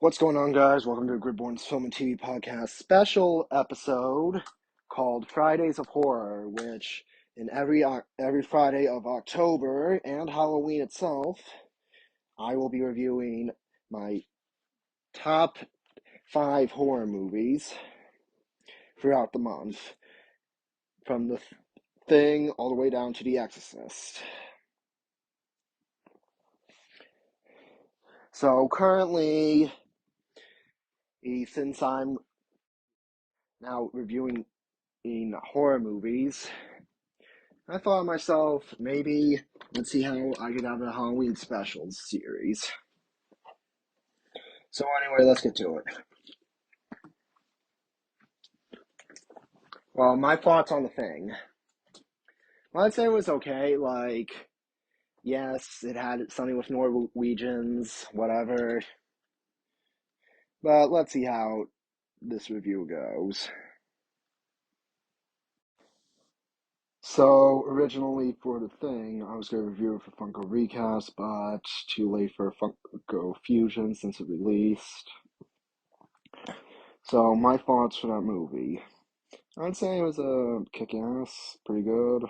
What's going on, guys? Welcome to Gridborn's Film and TV Podcast special episode called Fridays of Horror, which in every Friday of October and Halloween itself, I will be reviewing my top 5 horror movies throughout the month, from The Thing all the way down to The Exorcist. So currently, since I'm now reviewing horror movies, I thought to myself, maybe let's see how I could have a Halloween specials series. So anyway, let's get to it. Well, my thoughts on The Thing. Well, I'd say it was okay. Yes, it had something with Norwegians, whatever. But let's see how this review goes. So, originally for The Thing, I was going to review it for Funko Recast, but too late for Funko Fusion since it released. So, my thoughts for that movie. I'd say it was a kick-ass, pretty good,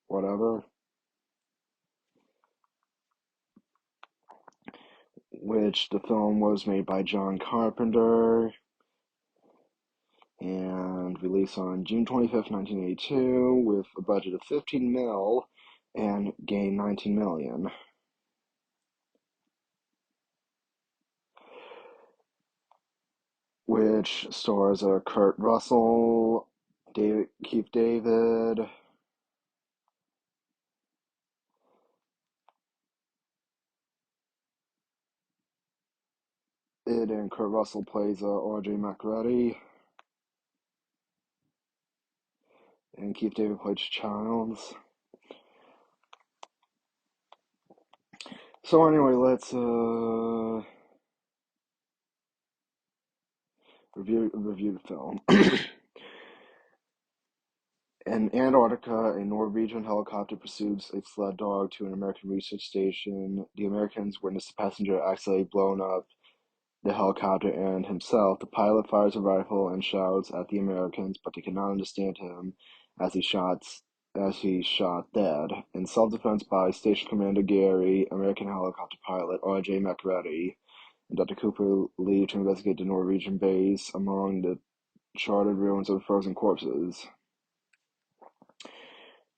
whatever. Which the film was made by John Carpenter and released on June 25th, 1982, with a budget of 15 mil and gained 19 million. Which stars Kurt Russell, Keith David, and Kurt Russell plays R.J. McReady, and Keith David plays Childs. So anyway, let's review the film. In Antarctica, a Norwegian helicopter pursues a sled dog to an American research station. The Americans witness the passenger accidentally blown up the helicopter and himself. The pilot fires a rifle and shouts at the Americans, but they cannot understand him as he's shot dead. In self-defense by Station Commander Gary, American helicopter pilot R.J. McReady, and Dr. Cooper leave to investigate the Norwegian base among the charred ruins of frozen corpses.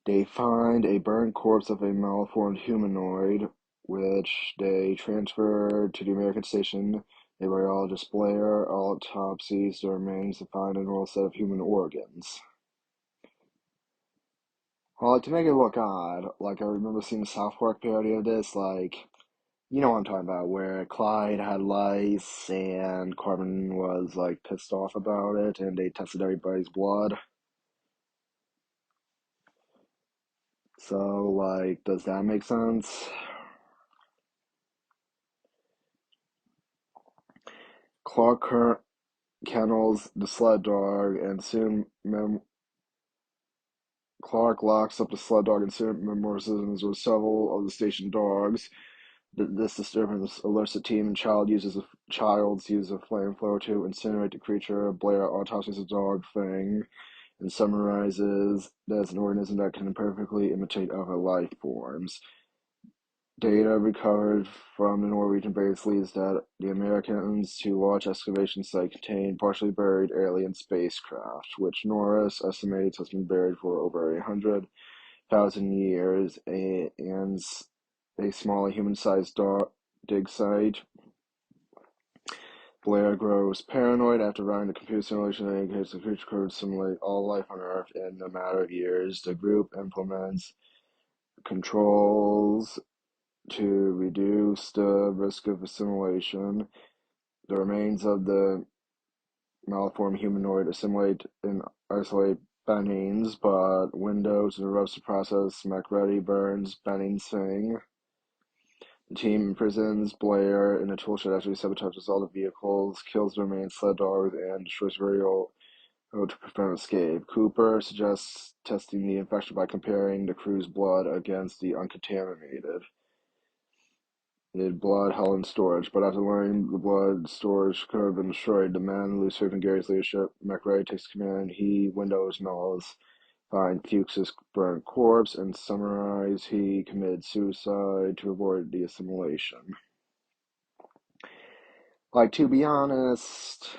They find a burned corpse of a malformed humanoid, which they transfer to the American station. A radiologist Blair autopsies the remains to find a normal set of human organs. Well, to make it look odd, I remember seeing a South Park parody of this, you know what I'm talking about, where Clyde had lice and Carmen was, pissed off about it, and they tested everybody's blood. So, does that make sense? Clark kennels the sled dog, and soon Clark locks up the sled dog and soon memorizes with several of the station dogs. This disturbance alerts the team, and Childs uses a flamethrower to incinerate the creature. Blair autopsies the dog Thing and summarizes that it's an organism that can perfectly imitate other life forms. Data recovered from the Norwegian base leads that the Americans to large excavation site contain partially buried alien spacecraft, which Norris estimates has been buried for over 100,000 years, and a small human-sized dig site. Blair grows paranoid after running the computer simulation that indicates the creature could simulate all life on Earth in a matter of years. The group implements controls to reduce the risk of assimilation. The remains of the malformed humanoid assimilate in isolate Bennings, but Windows interrupts the process. McReady burns Bennings' Thing. The team imprisons Blair in a tool shed after he sabotages all the vehicles, kills the remaining sled dogs, and destroys radio to prevent escape. Cooper suggests testing the infection by comparing the crew's blood against the uncontaminated. needed blood held in storage, but after learning the blood storage could have been destroyed, the men lose faith in Gary's leadership. McRae takes command. He windows Knowles, find Fuchs's burnt corpse, and summarize he committed suicide to avoid the assimilation. Like, to be honest,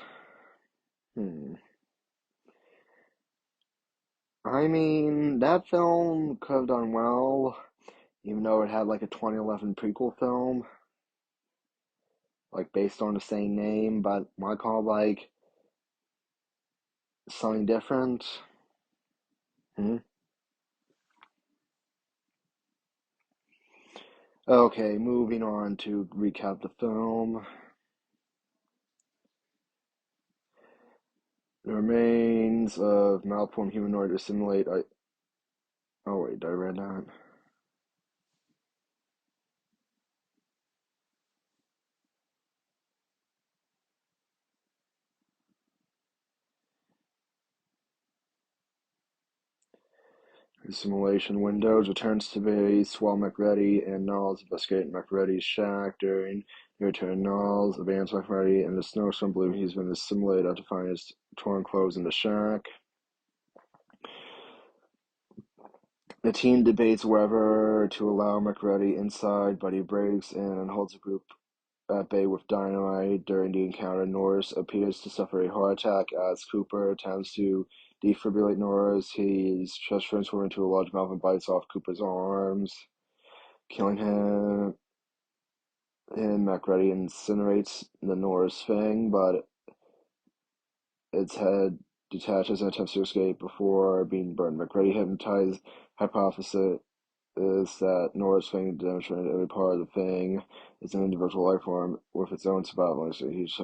I mean, that film could have done well, even though it had like a 2011 prequel film, like based on the same name, but why call it like something different? Hmm? Okay, moving on to recap the film. The remains of malformed humanoid assimilate. Oh wait, did I read that? Assimilation Windows returns to base while McReady and Knowles investigate McReady's shack. During the return, Knowles abandons McReady in the snowstorm, believing he's been assimilated after finding his torn clothes in the shack. The team debates whether to allow McReady inside, but he breaks in and holds the group at bay with dynamite. During the encounter, Norris appears to suffer a heart attack as Cooper attempts to defibrillate Norris. He's just transformed into a large mouth and bites off Cooper's arms, killing him. And McReady incinerates the Norris thing, but its head detaches and attempts to escape before being burned. McReady hypnotized hypothesis is that Norris Thing demonstrated every part of the thing is an individual life form with its own survival instinct.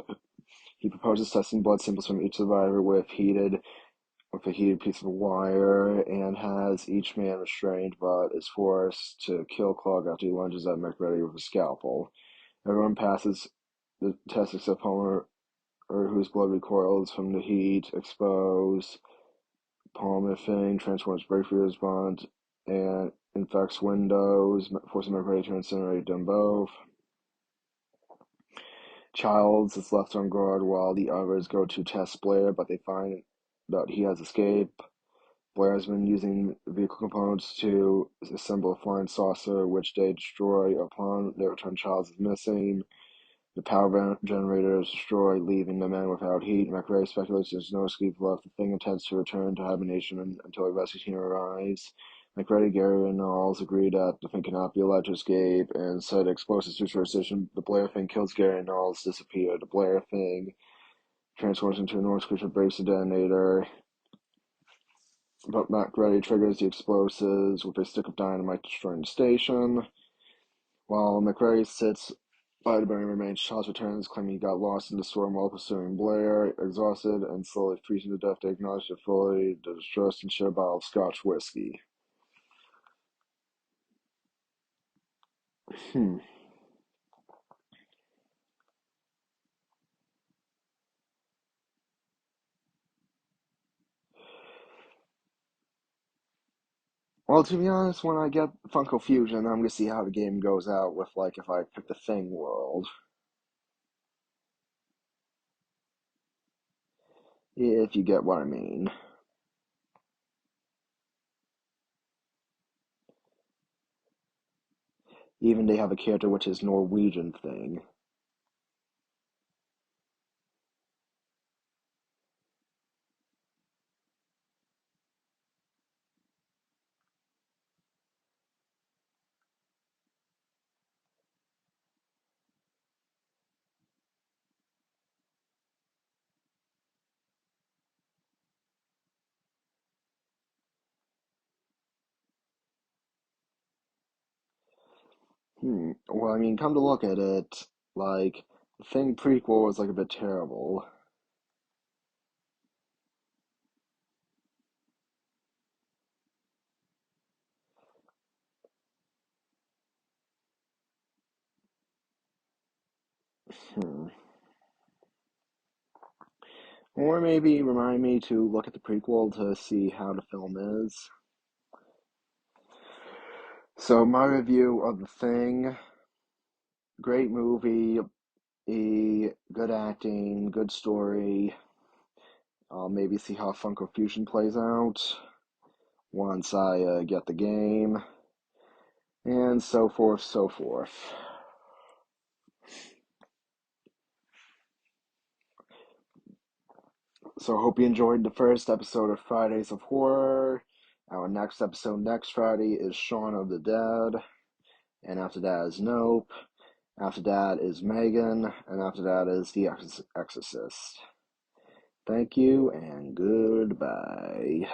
He proposes testing blood samples from each survivor with a heated piece of wire and has each man restrained, but is forced to kill Clark after he lunges at McReady with a scalpel. Everyone passes the test except Palmer, whose blood recoils from the heat. Exposed, Palmer Thing transforms Breakthrough's bond and infects Windows, forcing McReady to incinerate them both. Childs is left on guard while the others go to test Blair, but they find that he has escaped. Blair has been using vehicle components to assemble a flying saucer, which they destroy upon their return. Childs is missing. The power generator is destroyed, leaving the men without heat. McRae speculates there's no escape left. The thing intends to return to hibernation until a rescue team arrives. McReady, Gary, and Knowles agree that the thing cannot be allowed to escape and set explosives to transition. The Blair thing kills Gary and Knowles disappear. The Blair thing transforms into a Norse creature, breaks the detonator, but McReady triggers the explosives with a stick of dynamite, destroying the station. While McRae sits by the burning remains, Charles returns, claiming he got lost in the storm while pursuing Blair. Exhausted and slowly freezing to death, they acknowledge their fully the distrust and share a bottle of Scotch whiskey. Hmm. Well, to be honest, when I get Funko Fusion, I'm gonna see how the game goes out with, like, if I pick the Thing world. If you get what I mean. Even they have a character which is Norwegian Thing. Well, I mean, come to look at it, like, the Thing prequel was, like, a bit terrible. Hmm. Or maybe remind me to look at the prequel to see how the film is. So, my review of The Thing, great movie, good acting, good story. I'll maybe see how Funko Fusion plays out once I get the game, and so forth, so forth. So I hope you enjoyed the first episode of Fridays of Horror. Our next episode next Friday is Shaun of the Dead, and after that is Nope. After that is Megan, and after that is The Exorcist. Thank you and goodbye.